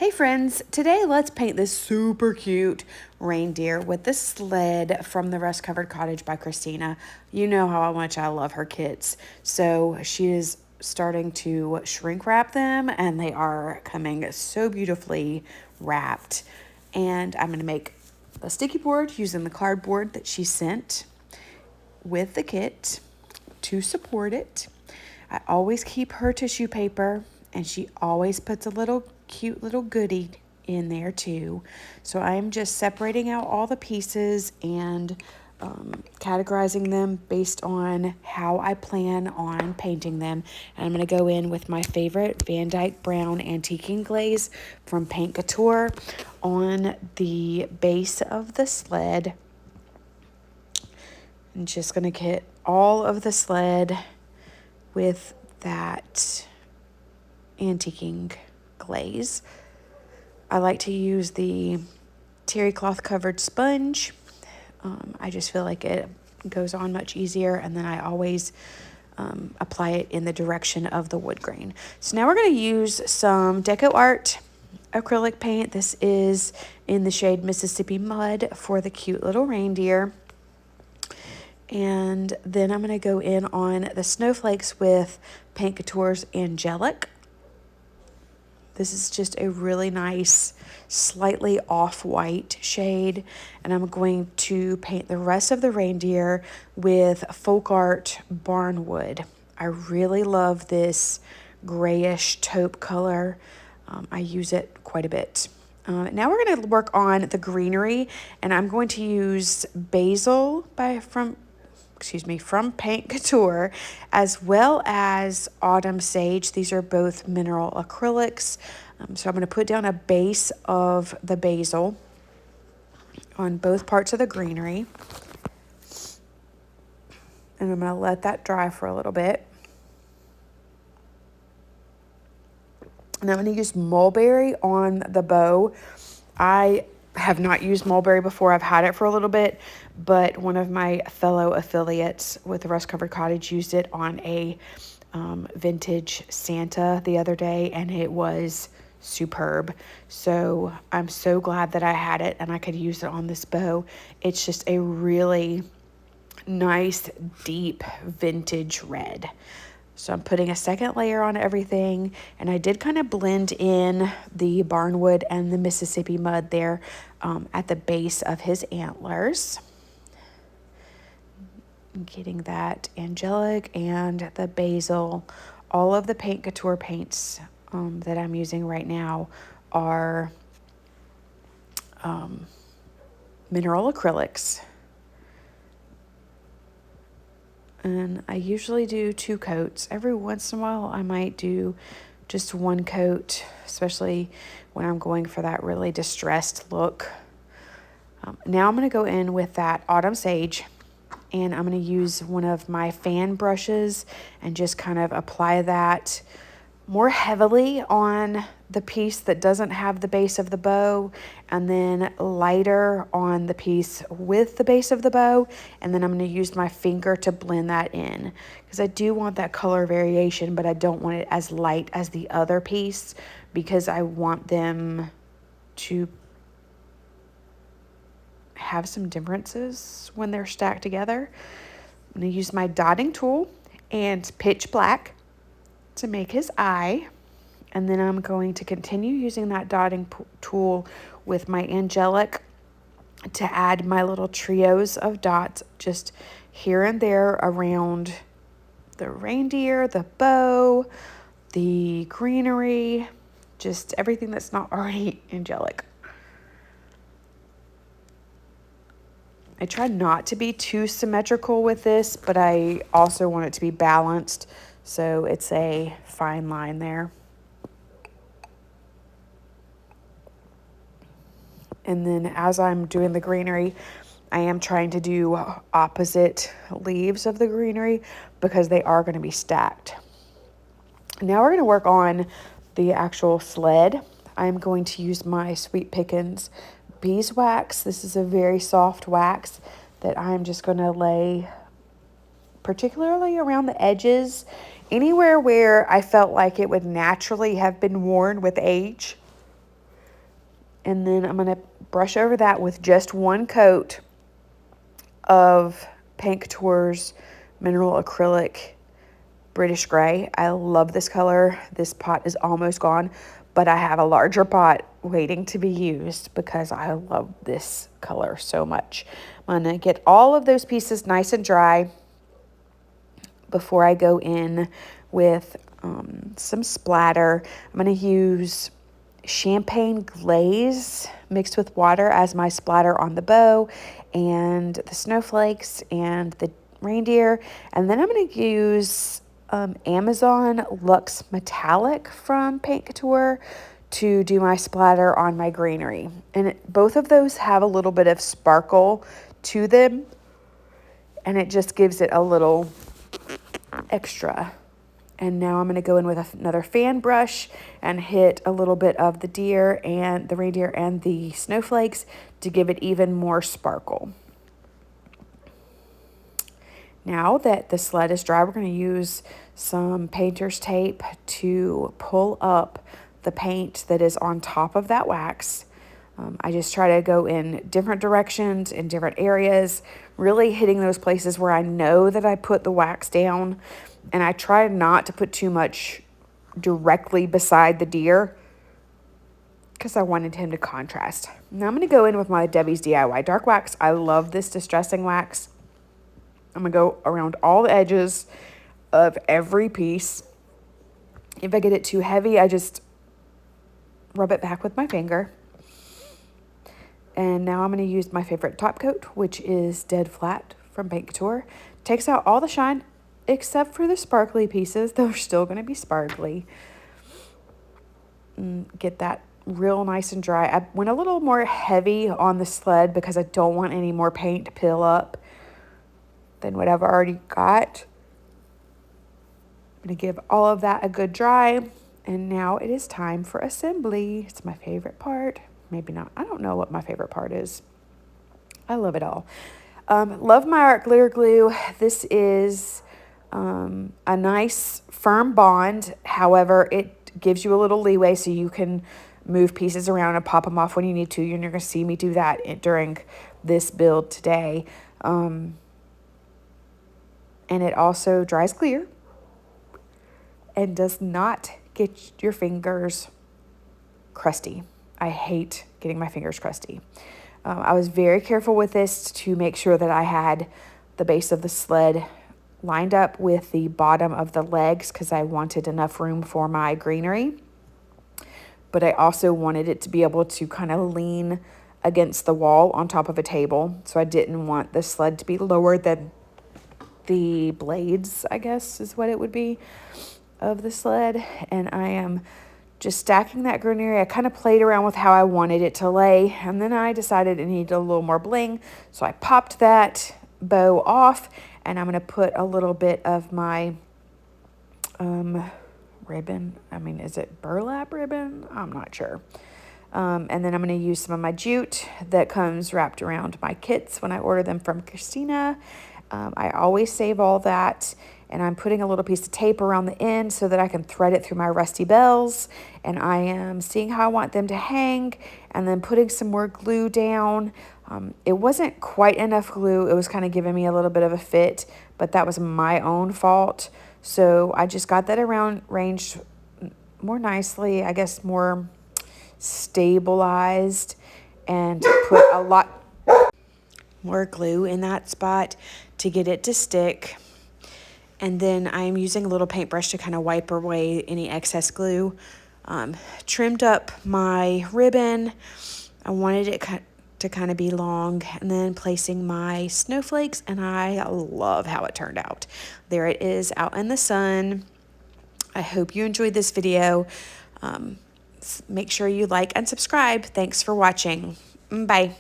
Hey friends, today let's paint this super cute reindeer with the sled from the Rust Covered Cottage by Christina. You know how much I love her kits. So she is starting to shrink wrap them and they are coming so beautifully wrapped. And I'm going to make a sticky board using the cardboard that she sent with the kit to support it. I always keep her tissue paper and she always puts a little cute little goodie in there too. So I'm just separating out all the pieces and categorizing them based on how I plan on painting them. And I'm going to go in with my favorite Van Dyke Brown Antiquing Glaze from Couture on the base of the sled. I'm just going to get all of the sled with that antiquing glaze. I like to use the terry cloth covered sponge. I just feel like it goes on much easier, and then I always apply it in the direction of the wood grain. So now we're going to use some DecoArt acrylic paint. This is in the shade Mississippi Mud for the cute little reindeer. And then I'm going to go in on the snowflakes with Couture's Angelic. This is just a really nice, slightly off-white shade. And I'm going to paint the rest of the reindeer with Folk Art Barnwood. I really love this grayish taupe color. I use it quite a bit. Now we're going to work on the greenery, and I'm going to use Basil from Paint Couture, as well as Autumn Sage. These are both mineral acrylics. So I'm going to put down a base of the basil on both parts of the greenery. And I'm going to let that dry for a little bit. And I'm going to use Mulberry on the bow. I have not used Mulberry before. I've had it for a little bit, but one of my fellow affiliates with the Rust Covered Cottage used it on a vintage Santa the other day, and it was superb. So I'm so glad that I had it and I could use it on this bow. It's just a really nice, deep vintage red. So I'm putting a second layer on everything, and I did kind of blend in the barnwood and the Mississippi mud there at the base of his antlers. Getting that Angelic and the Basil. All of the Paint Couture paints that I'm using right now are mineral acrylics. And I usually do 2 coats. Every once in a while, I might do just 1 coat, especially when I'm going for that really distressed look. Now I'm going to go in with that Autumn Sage, and I'm going to use one of my fan brushes and just kind of apply that more heavily on the piece that doesn't have the base of the bow, and then lighter on the piece with the base of the bow. And then I'm going to use my finger to blend that in, because I do want that color variation, but I don't want it as light as the other piece, because I want them to have some differences when they're stacked together. I'm going to use my dotting tool and pitch black to make his eye. And then I'm going to continue using that dotting tool with my Angelic to add my little trios of dots just here and there around the reindeer, the bow, the greenery, just everything that's not already Angelic. I try not to be too symmetrical with this, but I also want it to be balanced, so it's a fine line there. And then as I'm doing the greenery, I am trying to do opposite leaves of the greenery because they are going to be stacked. Now we're going to work on the actual sled. I'm going to use my Sweet Pickens beeswax. This is a very soft wax that I'm just going to lay particularly around the edges, anywhere where I felt like it would naturally have been worn with age. And then I'm going to brush over that with just one coat of Paint Couture's Mineral Acrylic British Gray. I love this color. This pot is almost gone, but I have a larger pot waiting to be used because I love this color so much. I'm going to get all of those pieces nice and dry before I go in with some splatter. I'm going to use champagne glaze mixed with water as my splatter on the bow and the snowflakes and the reindeer. And then I'm going to use Amazon Luxe Metallic from Paint Couture to do my splatter on my greenery. And both of those have a little bit of sparkle to them, and it just gives it a little extra. And now I'm going to go in with another fan brush and hit a little bit of the deer and the reindeer and the snowflakes to give it even more sparkle. Now that the sled is dry, we're going to use some painter's tape to pull up the paint that is on top of that wax. I just try to go in different directions, in different areas, really hitting those places where I know that I put the wax down. And I try not to put too much directly beside the deer because I wanted him to contrast. Now I'm going to go in with my Debi's DIY Dark Wax. I love this distressing wax. I'm going to go around all the edges of every piece. If I get it too heavy, I just rub it back with my finger. And now I'm going to use my favorite top coat, which is Dead Flat from Paint Couture. Takes out all the shine except for the sparkly pieces. They're still going to be sparkly. Get that real nice and dry. I went a little more heavy on the sled because I don't want any more paint to peel up than what I've already got. I'm going to give all of that a good dry. And now it is time for assembly. It's my favorite part. Maybe not. I don't know what my favorite part is. I love it all. Love my art glitter glue. This is a nice firm bond. However, it gives you a little leeway so you can move pieces around and pop them off when you need to. You're going to see me do that during this build today. And it also dries clear and does not get your fingers crusty. I hate getting my fingers crusty. I was very careful with this to make sure that I had the base of the sled lined up with the bottom of the legs because I wanted enough room for my greenery. But I also wanted it to be able to kind of lean against the wall on top of a table. So I didn't want the sled to be lower than the blades, I guess is what it would be, of the sled. And I am just stacking that greenery. I kind of played around with how I wanted it to lay, and then I decided it needed a little more bling. So I popped that bow off, and I'm going to put a little bit of my ribbon. I mean, is it burlap ribbon? I'm not sure. And then I'm going to use some of my jute that comes wrapped around my kits when I order them from Christina. I always save all that. And I'm putting a little piece of tape around the end so that I can thread it through my rusty bells. And I am seeing how I want them to hang and then putting some more glue down. It wasn't quite enough glue. It was kind of giving me a little bit of a fit, but that was my own fault. So I just got that arranged more nicely, I guess more stabilized, and put a lot more glue in that spot to get it to stick. And then I'm using a little paintbrush to kind of wipe away any excess glue. Trimmed up my ribbon. I wanted it to kind of be long. And then placing my snowflakes. And I love how it turned out. There it is out in the sun. I hope you enjoyed this video. Make sure you like and subscribe. Thanks for watching. Bye.